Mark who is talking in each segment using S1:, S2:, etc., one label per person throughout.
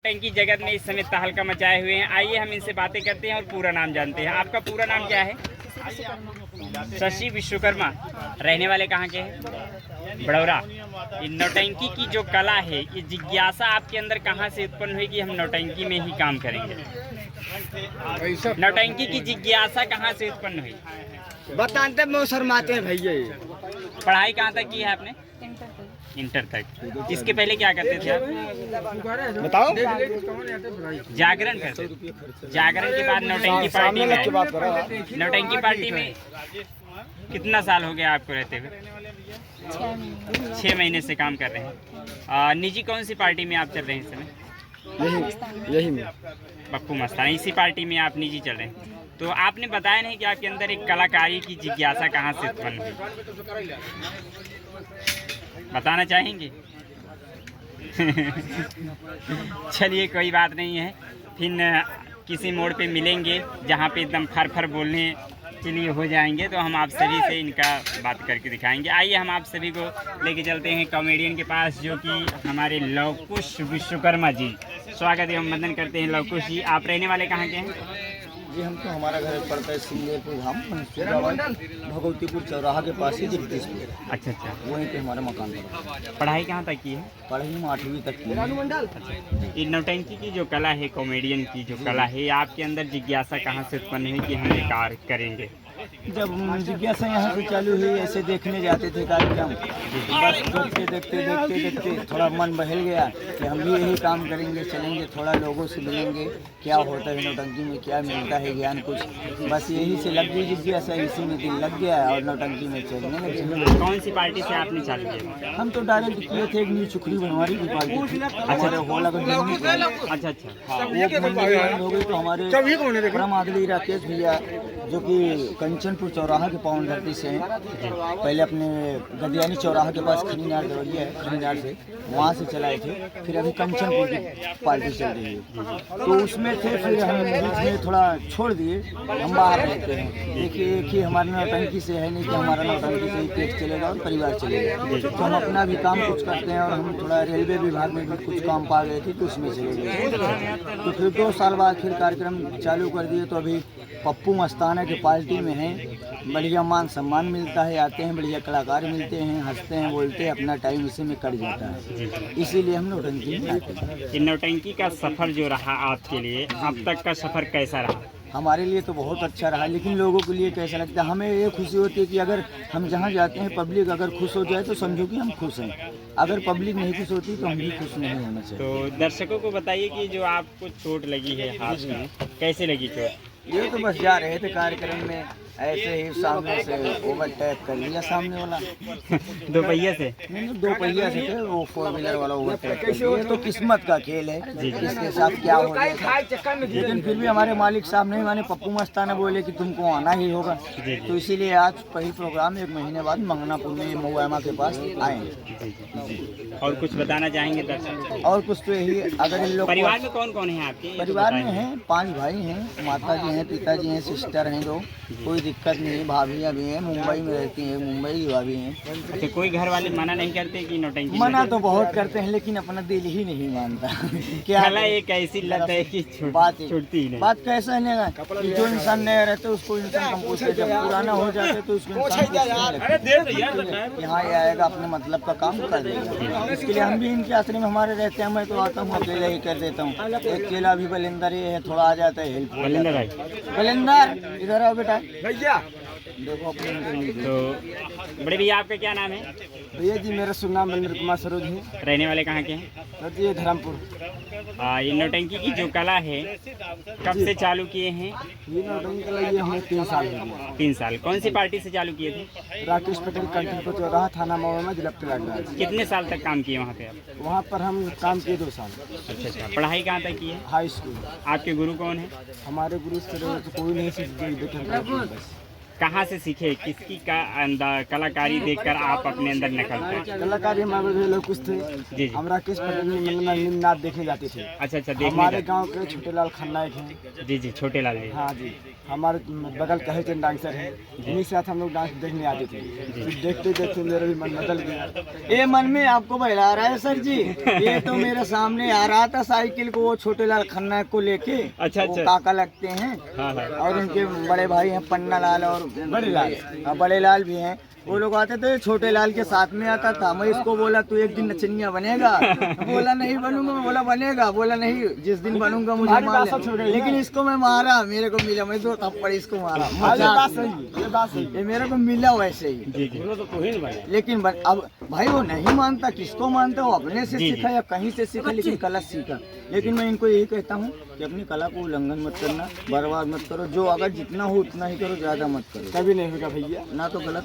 S1: टंकी जगत में इस समय तहलका मचाए हुए हैं। आइए हम इनसे बातें करते हैं और पूरा नाम जानते हैं। आपका पूरा नाम क्या है? शशि विश्वकर्मा। रहने वाले कहाँ के हैं? बड़ौरा। ये नौटंकी की जो कला है, ये जिज्ञासा आपके अंदर कहाँ से उत्पन्न हुई कि हम नौटंकी में ही काम करेंगे? नौटंकी की जिज्ञासा कहाँ से उत्पन्न हुई?
S2: बताते में शर्माते हैं भैया।
S1: पढ़ाई कहाँ तक की है आपने? इंटर तक। इसके पहले क्या करते थे आप?
S2: बताओ।
S1: जागरण करते थे। जागरण के बाद नौटंकी पार्टी में आए। नौटंकी पार्टी में कितना साल हो गया आपको रहते हुए? 6 महीने से काम कर रहे हैं। निजी कौन सी पार्टी में आप चल रहे हैं इस समय?
S2: यही में
S1: पप्पू मस्तान। इसी पार्टी में आप निजी चल रहे हैं। तो आपने बताया नहीं कि आपके अंदर एक कलाकारी की जिज्ञासा कहाँ से उत्पन्न हुई? बताना चाहेंगे? चलिए कोई बात नहीं है, फिर किसी मोड़ पे मिलेंगे जहाँ पे एकदम फर फर बोलने के लिए हो जाएंगे तो हम आप सभी से इनका बात करके दिखाएंगे। आइए हम आप सभी को लेके चलते हैं कॉमेडियन के पास, जो कि हमारे लवकुश विश्वकर्मा जी। स्वागत एवं वंदन करते हैं लवकुश जी। आप रहने वाले कहाँ के हैं?
S2: जी हमको हमारा घर पड़ता है सिंगेपुर धाम, भगवतीपुर चौराहा के पास ही जगदीशपुर।
S1: अच्छा अच्छा,
S2: वहीं पे हमारा मकान है।
S1: पढ़ाई कहाँ तक की है?
S2: पढ़ाई में 8वीं तक की है।
S1: ये नौटंकी की जो कला है, कॉमेडियन की जो कला है, आपके अंदर जिज्ञासा कहाँ से उत्पन्न हुई कि हम ये कार्य करेंगे?
S2: जब जिज्ञासा यहाँ से चालू हुई, ऐसे देखने जाते थे कार्यक्रम, बस देखते थोड़ा मन बहल गया कि हम भी यही काम करेंगे, चलेंगे, थोड़ा लोगों से मिलेंगे, क्या होता है नौटंकी में, क्या मिलता है ज्ञान कुछ, बस यही से लग गई जिज्ञासा। इसी में दिल लग गया और नौटंकी में चलने लगे।
S1: कौन सी पार्टी से आपने चालू किया?
S2: हम तो डायरेक्ट किए थे, एक न्यू सुखरी बनवारी की पार्टी थी। अच्छा हो लगा।
S1: अच्छा अच्छा,
S2: हाँ, वो मंदिर हो गई तो हमारे परम आदरणीय राकेश भैया, जो कि कंचनपुर चौराहा के पावन धरती से हैं, पहले अपने गदियानी चौराहा के पास खनीनार देवरिया है, खनीनार से वहाँ से चलाए थे। फिर अभी कंचनपुर की पार्टी चल रही है, तो उसमें थे। फिर हम बीच में थोड़ा छोड़ दिए, हम बाहर रहते हैं। देखिए एक ही हमारे नौटंकी से है नहीं कि हमारा नौटंकी से ही पेट चलेगा और परिवार चलेगा, तो हम अपना भी काम कुछ करते हैं। और हम थोड़ा रेलवे विभाग में भी कुछ काम पा गए थे तो उसमें चले गए। तो फिर 2 साल बाद फिर कार्यक्रम चालू कर दिए। तो अभी पप्पू मस्ताना के पार्टी में हैं, बढ़िया मान सम्मान मिलता है, आते हैं, बढ़िया कलाकार मिलते हैं, हंसते हैं, बोलते हैं, अपना टाइम इसी में कट जाता है। इसीलिए हम नौटंकी में आते हैं।
S1: कि नौटंकी का सफ़र जो रहा आपके लिए, अब तक का सफ़र कैसा रहा?
S2: हमारे लिए तो बहुत अच्छा रहा, लेकिन लोगों के लिए कैसा लगता है? हमें ये खुशी होती है कि अगर हम जहाँ जाते हैं पब्लिक अगर खुश हो जाए तो समझो कि हम खुश हैं। अगर पब्लिक नहीं खुश होती तो हम भी खुश नहीं होना चाहिए।
S1: तो दर्शकों को बताइए कि जो आपको चोट लगी है हाथ में, कैसे लगी चोट?
S2: ये तो बस जा रहे थे कार्यक्रम में, ऐसे ही सामने से ओवरटेक कर लिया सामने वाला।
S1: 2 पहिए से?
S2: नहीं, 2 पहिया से थे, वो 4 व्हीलर वाला ओवरटेक कर लिया। ये तो किस्मत का खेल है, किसके साथ क्या हो जाएगा। लेकिन फिर भी हमारे मालिक साहब नहीं माने, पप्पू मस्ताना बोले कि तुमको आना ही होगा। तो इसीलिए आज पहली प्रोग्राम 1 महीने बाद मंगनापुर में महुआमा के पास आए।
S1: और कुछ बताना चाहेंगे दर्शक?
S2: और कुछ तो यही, अगर इन लोग
S1: परिवार में कौन कौन है आपके?
S2: परिवार में हैं 5 भाई हैं, माता जी हैं, पिताजी हैं, सिस्टर हैं 2। कोई दिक्कत नहीं है, भाभियाँ भी हैं, मुंबई में रहती हैं, मुंबई की भाभी हैं।
S1: अच्छा, कोई घर वाले मना नहीं करते कि नौटंकी?
S2: मना तो बहुत करते हैं, लेकिन अपना दिल ही नहीं मानता। क्या
S1: एक ऐसी लत है कि
S2: बात
S1: छूटती ही नहीं।
S2: बात कैसा है कि जो इंसान नया रहता है उसको इंसान कंपोज करते, जब पुराना हो जाता है तो उसको यहाँ आएगा, अपने मतलब का काम कर देगा। इसके लिए हम भी इनके आश्रम में हमारे रहते हैं। मैं तो आता हूँ अकेले ही कर देता हूँ। एक चेला भी बलिंदर ये है, थोड़ा आ जाता है हेल्प। बलिंदर इधर आओ बेटा। भैया देखो अपने।
S1: तो बड़े भैया आपका क्या नाम है?
S2: भैया जी मेरा शुभ नाम बलवीर कुमार सरोज है।
S1: रहने वाले कहाँ के हैं?
S2: सर जी धर्मपुर।
S1: ये नौटंकी की जो कला है कब से चालू किए हैं?
S2: ये नौटंकी कला ये हमें 3 साल हो गए।
S1: 3 साल। कौन सी पार्टी से चालू किए थे?
S2: राकेश पटेल कंचनपुर चौराहा, थाना महुआ, जिला प्रयागराज।
S1: कितने साल तक काम किए वहाँ पे आप?
S2: वहाँ पर हम काम किए 2 साल।
S1: अच्छा अच्छा। पढ़ाई कहाँ तक की है?
S2: High school.
S1: आपके गुरु कौन है?
S2: हमारे गुरु से कोई नहीं, सिर्फ बस।
S1: कहाँ से सीखे, किसकी का अंदर कलाकारी देखकर आप अपने अंदर निकलते हैं?
S2: कलाकारी हमारे लोग कुछ थे
S1: जी जी।
S2: हम राकेश पटेल में नाच देखने जाते थे।
S1: अच्छा अच्छा, देखने
S2: हमारे
S1: का।
S2: गांव के छोटे लाल खन्नायक हैं।
S1: जी जी, छोटे लाल जी।
S2: हाँ जी, हमारे बगल कहे चंद डांसर हैं, इन्हीं के साथ हम लोग डांस देखने आते थे। फिर देखते देखते मेरा भी मन बदल गया। ये मन में आपको बहला रहा है सर जी, ये तो मेरे सामने आ रहा था साइकिल को, वो छोटे लाल खन्नायक को लेके।
S1: अच्छा
S2: वो
S1: अच्छा।
S2: काका लगते हैं
S1: हाँ हाँ।
S2: और उनके बड़े भाई हैं पन्ना लाल और बड़े लाल, बड़े लाल भी हैं। वो लोग आते थे, छोटे लाल के साथ में आता था। मैं इसको बोला तू एक दिन नचनिया बनेगा, बोला नहीं बनूंगा। मैं बोला बनेगा, बोला नहीं जिस दिन बनूंगा मुझे मार। लेकिन इसको मैं मारा, मेरे को मिला, मैं 2 थप्पड़ इसको मारा। ये मेरे को मिला वैसे ही।
S1: जी जी।
S2: लेकिन अब भाई वो नहीं मानता, किसको मानता, वो अपने से
S1: जी,
S2: सीखा या कहीं से सीखा, लेकिन कला सीखा। लेकिन मैं इनको यही कहता हूँ कि अपनी कला को उल्लंघन मत करना, बर्बाद मत करो। जो अगर जितना हो उतना ही करो, ज्यादा मत करो। कभी नहीं होगा भैया, ना तो गलत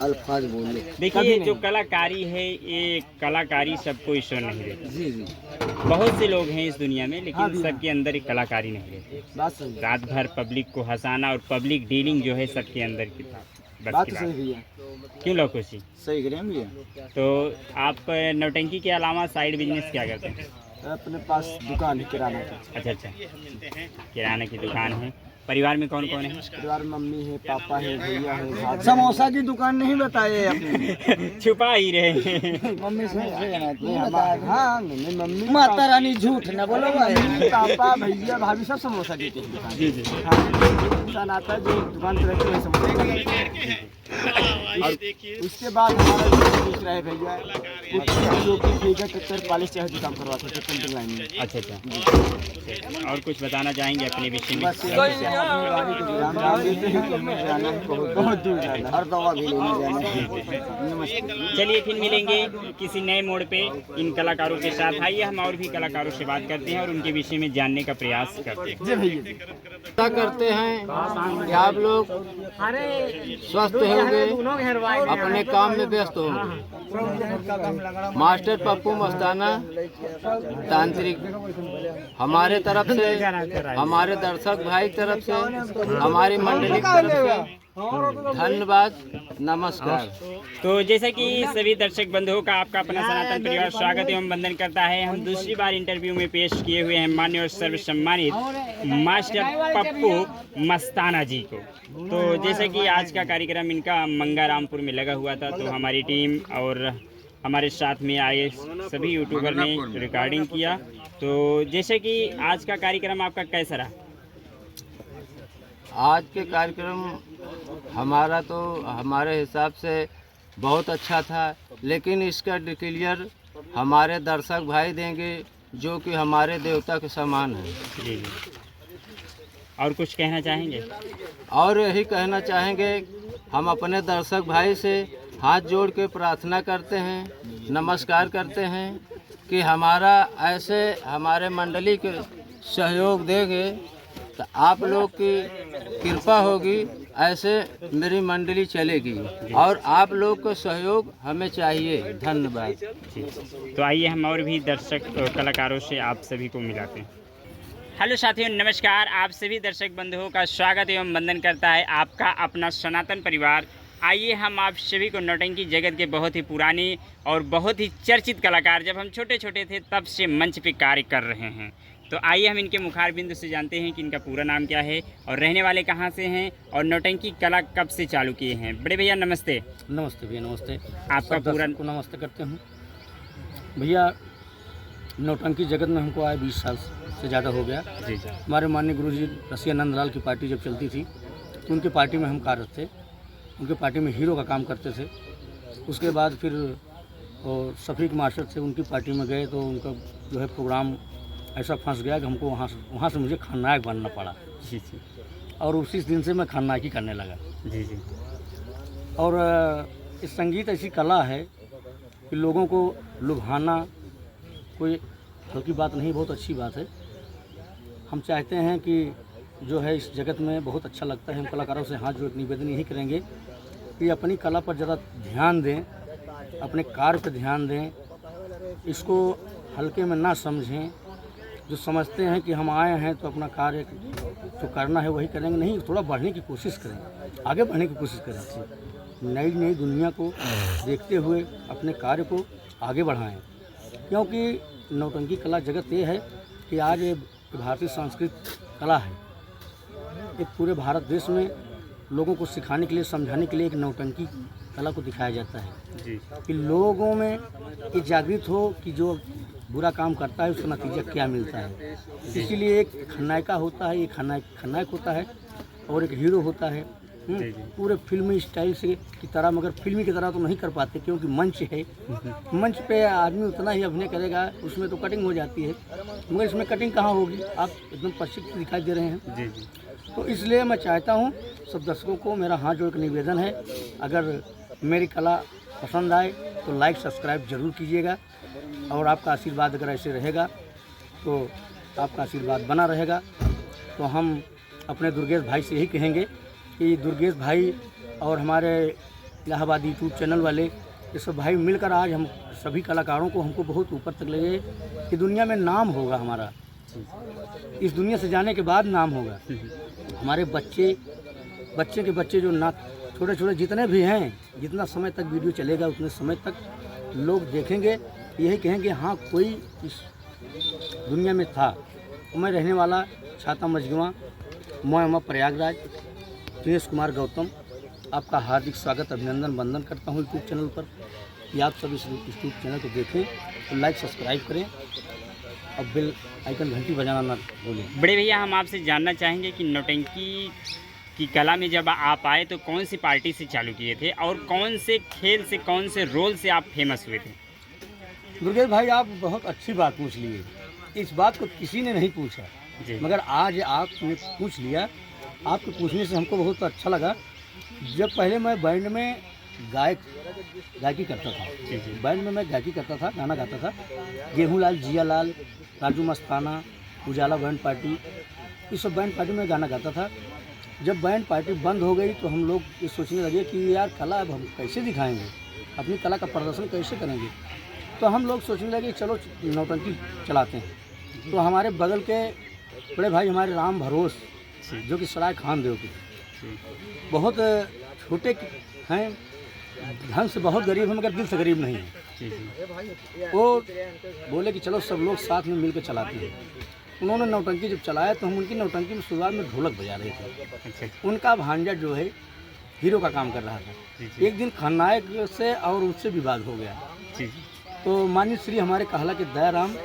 S2: अल्फाज बोल ले।
S1: देखिए, जो कलाकारी है, ये कलाकारी सबको ईश्वर नहीं देता।
S2: जी जी,
S1: बहुत से लोग हैं इस दुनिया में, लेकिन
S2: हाँ भैया।
S1: सबके अंदर एक कलाकारी नहीं रहती।
S2: बात सही है।
S1: रात भर पब्लिक को हंसाना और पब्लिक डीलिंग जो है सबके अंदर की बस
S2: बात
S1: की
S2: तो सही
S1: बात।
S2: भैया,
S1: क्यों लौकुशी?
S2: सही करें हम भैया।
S1: तो आप नौटंकी के अलावा साइड बिजनेस क्या करते हैं?
S2: अपने पास दुकान है किराना की।
S1: अच्छा अच्छा, किराना की दुकान है। परिवार में कौन कौन है?
S2: परिवार में मम्मी है, पापा है, भैया है, भाभी। समोसा की दुकान नहीं बताए अपने।
S1: छुपा ही रहे हैं।
S2: मम्मी से हाँ, मम्मी माता रानी झूठ न बोलो भाई। पापा भैया भाभी सब समोसा देते हैं दुकान।
S1: जी जी।
S2: हाँ, इंसान आता है जो दुकान पर रखे हुए समोसा। और उसके बाद हमारा दूसरा रहा है भैया, जो कि फिगर टेक्टर पॉलिश चाहे जो काम करवाते थे पेंटिंग लाइन में।
S1: अच्छा अच्छा। और कुछ बताना चाहेंगे अपने विषय में?
S2: बस हम अपनी गाड़ी को विराम डाल देते हैं कि हमें जाना है, बहुत दूर जाना है, हर दवा भी लेने जाना है। नमस्ते।
S1: चलिए फिर मिलेंगे किसी नए मोड़ पे इन कलाकारों के साथ। आइए हम और भी कलाकारों से बात करते हैं और उनके विषय में जानने का प्रयास करते हैं।
S2: जी भैया,
S3: क्या करते हैं कि आप लोग स्वस्थ होंगे, अपने काम में व्यस्त होंगे। मास्टर पप्पू मस्ताना तांत्रिक हमारे तरफ से, हमारे दर्शक भाई की तरफ से, हमारी मंडली की तरफ से धन्यवाद, नमस्कार।
S1: तो जैसा कि सभी दर्शक बंधुओं का आपका अपना सनातन परिवार स्वागत एवं वंदन करता है। हम दूसरी बार इंटरव्यू में पेश किए हुए हैं माननीय और सर्वसम्मानित मास्टर पप्पू मस्ताना जी को। तो जैसा कि आज का कार्यक्रम इनका मंगारामपुर में लगा हुआ था, तो हमारी टीम और हमारे साथ में आए सभी यूट्यूबर ने रिकॉर्डिंग किया। तो जैसे कि आज का कार्यक्रम आपका कैसा रहा?
S3: आज के कार्यक्रम हमारा तो हमारे हिसाब से बहुत अच्छा था, लेकिन इसका डिक्लेयर हमारे दर्शक भाई देंगे जो कि हमारे देवता के समान है।
S1: जी जी। और कुछ कहना चाहेंगे?
S3: और यही कहना चाहेंगे, हम अपने दर्शक भाई से हाथ जोड़ के प्रार्थना करते हैं, नमस्कार करते हैं कि हमारा ऐसे हमारे मंडली के सहयोग देंगे तो आप लोग की कृपा होगी, ऐसे मेरी मंडली चलेगी और आप लोग का सहयोग हमें चाहिए। धन्यवाद।
S1: जी। तो आइए हम और भी दर्शक कलाकारों से आप सभी को मिलाते हैं। हेलो साथियों, नमस्कार। आप सभी दर्शक बंधुओं का स्वागत एवं वंदन करता है आपका अपना सनातन परिवार। आइए हम आप सभी को नौटंकी जगत के बहुत ही पुराने और बहुत ही चर्चित कलाकार, जब हम छोटे छोटे थे तब से मंच पे कार्य कर रहे हैं। तो आइए हम इनके मुखार बिंदु से जानते हैं कि इनका पूरा नाम क्या है और रहने वाले कहाँ से हैं और नौटंकी कला कब से चालू किए हैं। बड़े भैया नमस्ते।
S4: नमस्ते भैया, नमस्ते।
S1: आपका पूरा
S4: को नमस्ते करते हूँ भैया। नौटंकी जगत में हमको आए 20 साल से ज़्यादा हो गया।
S1: जी जी।
S4: हमारे माननीय गुरुजी रसिया नंदलाल की पार्टी जब चलती थी तो उनकी पार्टी में हम कार्यरत थे, उनकी पार्टी में हीरो का काम करते थे। उसके बाद फिर शफीक मास्टर थे, उनकी पार्टी में गए तो उनका जो है प्रोग्राम ऐसा फंस गया कि हमको वहाँ से मुझे खलनायक बनना पड़ा।
S1: जी जी।
S4: और उसी दिन से मैं खलनायकी करने लगा।
S1: जी जी।
S4: और इस संगीत ऐसी कला है कि लोगों को लुभाना कोई हल्की बात नहीं, बहुत अच्छी बात है। हम चाहते हैं कि जो है इस जगत में बहुत अच्छा लगता है। हम कलाकारों से हाथ जोड़ निवेदन यही करेंगे कि अपनी कला पर ज़रा ध्यान दें, अपने कार्य पर ध्यान दें, इसको हल्के में ना समझें। जो समझते हैं कि हम आए हैं तो अपना कार्य जो करना है वही करेंगे, नहीं, थोड़ा बढ़ने की कोशिश करें। आगे बढ़ने की कोशिश करें, नई नई दुनिया को देखते हुए अपने कार्य को आगे बढ़ाएं, क्योंकि नौटंकी कला जगत ये है कि आज ये भारतीय सांस्कृतिक कला है। एक पूरे भारत देश में लोगों को सिखाने के लिए, समझाने के लिए एक नौटंकी कला को दिखाया जाता है
S1: जी।
S4: कि लोगों में ये जागृत हो कि जो बुरा काम करता है उसका नतीजा क्या मिलता है। इसीलिए एक खलनायिका होता है, एक खलनायक होता है और एक हीरो होता है। पूरे फिल्मी स्टाइल से की तरह, मगर फिल्मी की तरह तो नहीं कर पाते क्योंकि मंच है। मंच पे आदमी उतना ही अभिनय करेगा, उसमें तो कटिंग हो जाती है, मगर इसमें कटिंग कहाँ होगी। आप एकदम प्रशिक्षित दिखाई दे रहे हैं।
S1: जी जी।
S4: तो इसलिए मैं चाहता हूँ सब दर्शकों को मेरा हाथ जोड़ कर निवेदन है, अगर मेरी कला पसंद आए तो लाइक सब्सक्राइब जरूर कीजिएगा, और आपका आशीर्वाद अगर ऐसे रहेगा तो आपका आशीर्वाद बना रहेगा। तो हम अपने दुर्गेश भाई से यही कहेंगे कि दुर्गेश भाई और हमारे इलाहाबाद यूट्यूब चैनल वाले ये सब भाई मिलकर आज हम सभी कलाकारों को, हमको बहुत ऊपर तक ले गए कि दुनिया में नाम होगा हमारा, इस दुनिया से जाने के बाद नाम होगा। हमारे बच्चे के बच्चे जो ना छोटे छोटे जितने भी हैं, जितना समय तक वीडियो चलेगा उतने समय तक लोग देखेंगे, यही कहेंगे हाँ कोई इस दुनिया में था। मैं रहने वाला छाता मझगवा, मोहम्मद प्रयागराज, दिनेश कुमार गौतम, आपका हार्दिक स्वागत, अभिनंदन, वंदन करता हूँ यूट्यूब चैनल पर कि आप सब इस यूट्यूब चैनल को देखें, तो लाइक सब्सक्राइब करें और बेल आइकन घंटी बजाना ना भूलें।
S1: बड़े भैया, हम आपसे जानना चाहेंगे कि नौटंकी की कला में जब आप आए तो कौन सी पार्टी से चालू किए थे और कौन से खेल से, कौन से रोल से आप फेमस हुए थे?
S4: दुर्गेश भाई, आप बहुत अच्छी बात पूछ लिए। इस बात को किसी ने नहीं पूछा, मगर आज आपने पूछ लिया। आपके पूछने से हमको बहुत अच्छा लगा। जब पहले मैं बैंड में गायकी करता था, बैंड में मैं गायकी करता था, गाना गाता था, गेहूं लाल, जिया लाल, राजू मस्ताना, उजाला बैंड पार्टी, इस सब बैंड पार्टी में गाना गाता था। जब बैंड पार्टी बंद हो गई तो हम लोग ये सोचने लगे कि यार कला अब हम कैसे दिखाएंगे, अपनी कला का प्रदर्शन कैसे करेंगे। तो हम लोग सोचने लगे चलो नौटंकी चलाते हैं। तो हमारे बगल के बड़े भाई हमारे राम भरोस, जो कि सराय खान देव के, बहुत छोटे हैं, धन से बहुत गरीब है मगर दिल से गरीब नहीं है। वो बोले कि चलो सब लोग साथ में मिलकर चलाते हैं। उन्होंने नौटंकी जब चलाया तो हम उनकी नौटंकी में शुरुआत में ढोलक बजा रहे थे। उनका भांजा जो है हीरो का काम कर रहा था। एक दिन खलनायक से और उससे विवाद हो गया। तो माननीय श्री हमारे कहला के दयाराम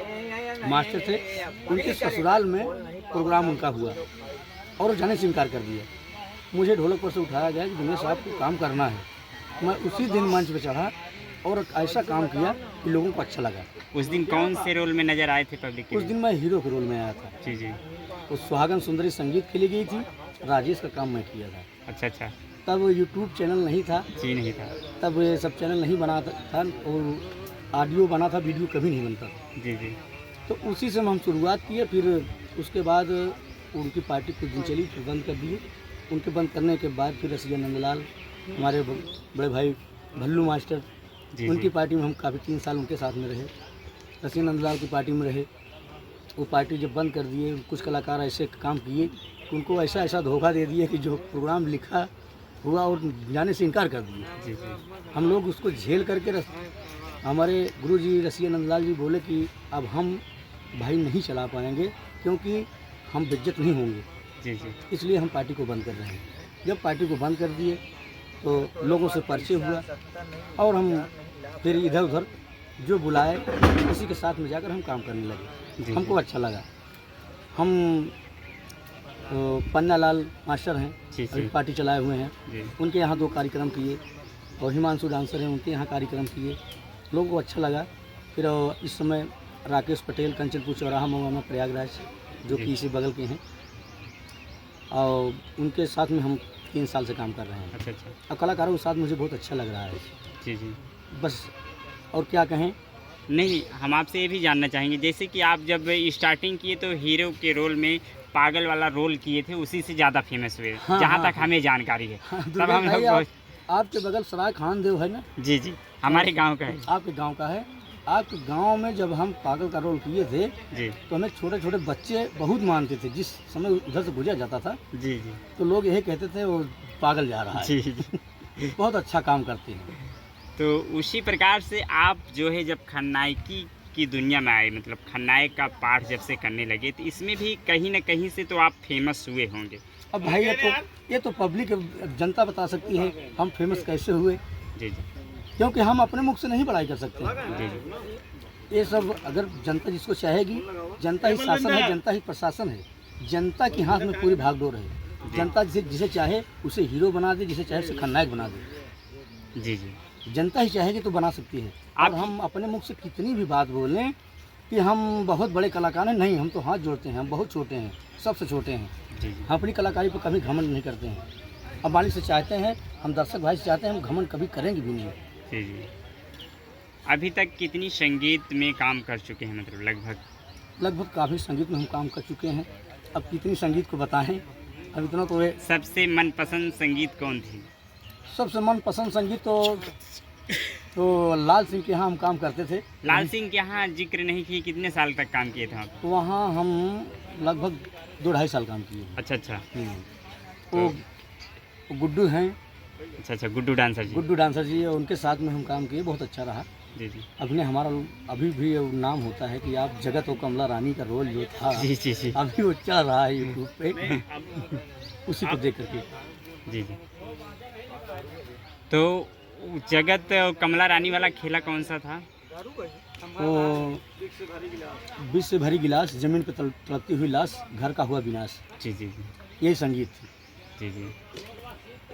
S4: मास्टर थे, उनके ससुराल में प्रोग्राम उनका हुआ और वो जाने से इनकार कर दिया। मुझे ढोलक पर से उठाया गया कि दिनेश साहब को काम करना है। मैं उसी दिन मंच पे चढ़ा और ऐसा काम किया कि लोगों को अच्छा लगा।
S1: उस दिन कौन से रोल में नजर आए थे पब्लिक के?
S4: उस दिन मैं हीरो के रोल में आया था।
S1: जी जी।
S4: तो सुहागन सुंदरी संगीत खेली गई थी, राजेश का काम मैं किया था।
S1: अच्छा अच्छा।
S4: तब यूट्यूब चैनल नहीं था।
S1: जी नहीं था।
S4: तब ये सब चैनल नहीं बना था और ऑडियो बना था, वीडियो कभी नहीं बनता था।
S1: जी जी।
S4: तो उसी से हम शुरुआत किए। फिर उसके बाद उनकी पार्टी कुछ दिन चली, फिर बंद कर दिए। उनके बंद करने के बाद फिर रसिया नंदलाल, हमारे बड़े भाई भल्लू मास्टर, उनकी पार्टी में हम काफ़ी 3 साल उनके साथ में रहे। रसिया नंदलाल की पार्टी में रहे। वो पार्टी जब बंद कर दिए, कुछ कलाकार ऐसे काम किए कि उनको ऐसा ऐसा धोखा दे दिए कि जो प्रोग्राम लिखा हुआ और जाने से इनकार कर दिए।
S1: जी जी।
S4: हम लोग उसको झेल करके हमारे गुरुजी रसिया नंदलाल जी बोले कि अब हम भाई नहीं चला पाएंगे क्योंकि हम बेइज्जत नहीं होंगे।
S1: जी जी।
S4: इसलिए हम पार्टी को बंद कर रहे हैं। जब पार्टी को बंद कर दिए तो लोगों से परिचय हुआ और हम फिर इधर उधर जो बुलाए किसी के साथ में जाकर हम काम करने लगे। हमको अच्छा लगा। हम पन्नालाल मास्टर हैं, अभी पार्टी चलाए हुए हैं, उनके यहाँ 2 कार्यक्रम किए और हिमांशु डांसर हैं, उनके यहाँ कार्यक्रम किए, लोगों को अच्छा लगा। फिर इस समय राकेश पटेल, कंचनपुर चौराहा, महुआ प्रयागराज, जो कि इसी बगल के हैं, और उनके साथ में हम 3 साल से काम कर रहे हैं।
S1: अच्छा अच्छा।
S4: अब कलाकारों के साथ मुझे बहुत अच्छा लग रहा है।
S1: जी जी।
S4: बस और क्या कहें।
S1: नहीं, हम आपसे ये भी जानना चाहेंगे, जैसे कि आप जब स्टार्टिंग किए तो हीरो के रोल में पागल वाला रोल किए थे, उसी से ज़्यादा फेमस हुए, जहाँ तक हमें जानकारी है। तब हम लोग
S4: आपके बगल सराय खान देव है ना?
S1: जी जी, हमारे गांव का है।
S4: आपके गांव का है। आपके गांव में जब हम पागल का रोल किए थे
S1: जी
S4: तो हमें छोटे छोटे बच्चे बहुत मानते थे। जिस समय उधर से गुजर जाता था
S1: जी जी
S4: तो लोग यही कहते थे वो पागल जा रहा है।
S1: जी जी।
S4: बहुत अच्छा काम करते हैं।
S1: तो उसी प्रकार से आप जो है जब खलनायकी की दुनिया में आए, मतलब खलनायक का पाठ जब से करने लगे, तो इसमें भी कहीं ना कहीं से तो आप फेमस हुए होंगे।
S4: अब भाई ये तो पब्लिक जनता बता सकती है हम फेमस कैसे हुए,
S1: जी जी
S4: क्योंकि हम अपने मुख से नहीं बड़ाई कर सकते।
S1: जी जी
S4: ये सब अगर जनता जिसको चाहेगी, जनता ही शासन है, जनता ही प्रशासन है, जनता के हाथ में पूरी भागदौड़ है। जनता जिसे चाहे उसे हीरो बना दे, जिसे चाहे उसे खलनायक बना दे।
S1: जी जी।
S4: जनता ही चाहेगी तो बना सकती है। और हम अपने मुख से कितनी भी बात बोलें कि हम बहुत बड़े कलाकार हैं, नहीं, हम तो हाथ जोड़ते हैं, हम बहुत छोटे हैं, सबसे छोटे हैं।
S1: जी जी
S4: हम अपनी कलाकारी पर कभी घमंड नहीं करते हैं। हम मालिक से चाहते हैं, हम दर्शक भाई से चाहते हैं, हम घमंड कभी करेंगे भी नहीं।
S1: जी जी। अभी तक कितनी संगीत में काम कर चुके हैं, मतलब
S4: लगभग काफ़ी संगीत में हम काम कर चुके हैं। अब कितनी संगीत को बताएं, अब इतना तो है।
S1: सबसे मनपसंद संगीत कौन थी?
S4: सबसे मनपसंद संगीत तो लाल सिंह के यहाँ हम काम करते थे।
S1: लाल सिंह के यहाँ जिक्र नहीं किए, कितने साल तक काम किए थे आप?
S4: तो वहाँ हम लगभग 2-2.5 साल काम किए।
S1: अच्छा अच्छा।
S4: वो गुड्डू हैं,
S1: अच्छा अच्छा, गुड्डू डांसर जी।
S4: गुड्डू डांसर जी, उनके साथ में हम काम किए, बहुत अच्छा रहा।
S1: जी जी
S4: अभिनय हमारा अभी भी वो नाम होता है कि आप जगत और कमला रानी का रोल जो था
S1: जी जी जी
S4: अभी वो चल रहा है यूट्यूब पे उसी को देख करके।
S1: जी जी। तो जगत और कमला रानी वाला खेला कौन सा था?
S4: वो विष से भरी गिलास, जमीन पे तड़पती हुई लाश, घर का हुआ विनाश,
S1: जी जी जी
S4: यही संगीत थी।
S1: जी जी।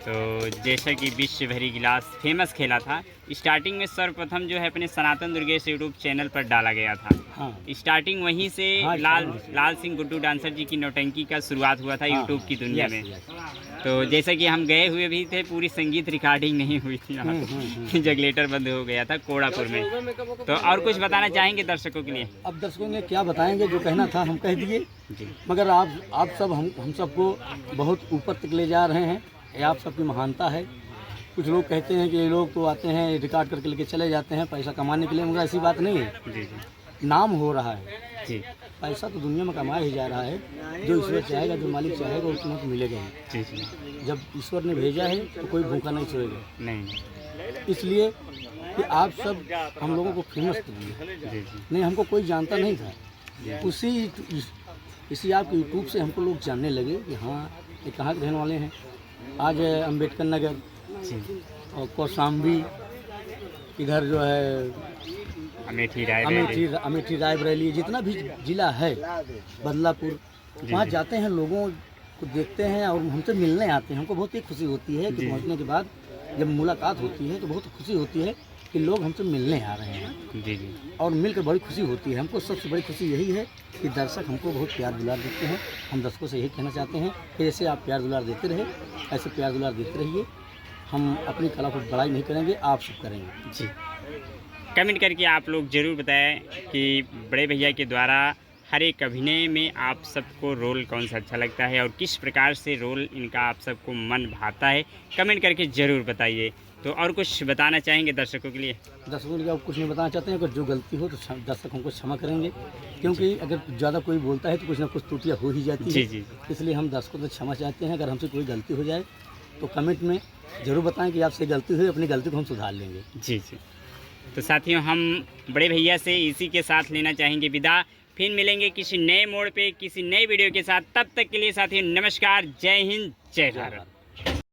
S1: तो जैसा कि विष से भरी गिलास फेमस खेला था, स्टार्टिंग में सर्वप्रथम जो है अपने सनातन दुर्गेश यूट्यूब चैनल पर डाला गया था।
S4: हाँ,
S1: स्टार्टिंग वहीं से
S4: हाँ,
S1: लाल सिंह गुड्डू डांसर जी की नौटंकी का शुरुआत हुआ था यूट्यूब की दुनिया
S4: यस,
S1: में।
S4: यस।
S1: तो जैसे कि हम गए हुए भी थे, पूरी संगीत रिकॉर्डिंग नहीं हुई थी यहाँ पे। जगलेटर बंद हो गया था कोड़ापुर में। तो और कुछ बताना चाहेंगे दर्शकों के लिए?
S4: अब दर्शकों ने क्या बताएंगे, जो कहना था हम कह दिए।
S1: जी
S4: मगर आप सब हम सबको बहुत ऊपर तक ले जा रहे हैं, ये आप सबकी महानता है। कुछ लोग कहते हैं कि ये लोग तो आते हैं रिकॉर्ड करके लेके चले जाते हैं पैसा कमाने के लिए, मगर ऐसी बात नहीं है।
S1: जी जी
S4: नाम हो रहा है,
S1: जी
S4: पैसा तो दुनिया में कमाया ही जा रहा है। जो ईश्वर चाहेगा, जो मालिक चाहेगा, उतना तो मिलेगा ही।
S1: जी जी।
S4: जब ईश्वर ने भेजा है तो कोई भूखा नहीं सोएगा।
S1: नहीं।
S4: इसलिए कि आप सब हम लोगों को फेमस करिए।
S1: जी जी
S4: नहीं, हमको कोई जानता नहीं था, इसी आपके यूट्यूब से हमको लोग जानने लगे कि हाँ ये कहाँ के रहने वाले हैं। आज अम्बेडकर नगर
S1: जी,
S4: और कौशाम्बी, इधर जो है अमेठी रायबरेली, जितना भी जिला है, बदलापुर, वहाँ जाते हैं, लोगों को देखते हैं और हमसे मिलने आते हैं। हमको बहुत ही खुशी होती है कि पहुँचने के बाद जब मुलाकात होती है तो बहुत खुशी होती है कि लोग हमसे मिलने आ रहे हैं।
S1: जी जी।
S4: और मिलकर बड़ी खुशी होती है। हमको सबसे बड़ी खुशी यही है कि दर्शक हमको बहुत प्यार दुलार देते हैं। हम दर्शकों से यही कहना चाहते हैं कि जैसे आप प्यार दुलार देते रहे, ऐसे प्यार दुलार देते रहिए। हम अपनी कला को बड़ाई नहीं करेंगे, आप सब करेंगे।
S1: जी। कमेंट करके आप लोग ज़रूर बताएं कि बड़े भैया के द्वारा हर एक अभिनय में आप सबको रोल कौन सा अच्छा लगता है और किस प्रकार से रोल इनका आप सबको मन भाता है। कमेंट करके ज़रूर बताइए। तो और कुछ बताना चाहेंगे दर्शकों के लिए?
S4: दर्शकों के लिए कुछ नहीं बताना चाहते हैं। अगर जो गलती हो तो दर्शक हमको क्षमा करेंगे, क्योंकि अगर ज़्यादा कोई बोलता है तो कुछ ना कुछ त्रुटियाँ हो ही जाती है।
S1: जी जी।
S4: इसलिए हम दर्शकों से क्षमा चाहते हैं। अगर हमसे कोई गलती हो जाए तो कमेंट में ज़रूर बताएं कि आपसे गलती हुई, अपनी गलती को हम सुधार लेंगे।
S1: जी जी। तो साथियों, हम बड़े भैया से इसी के साथ लेना चाहेंगे विदा। फिर मिलेंगे किसी नए मोड़ पे, किसी नए वीडियो के साथ। तब तक के लिए साथियों नमस्कार, जय हिंद, जय भारत।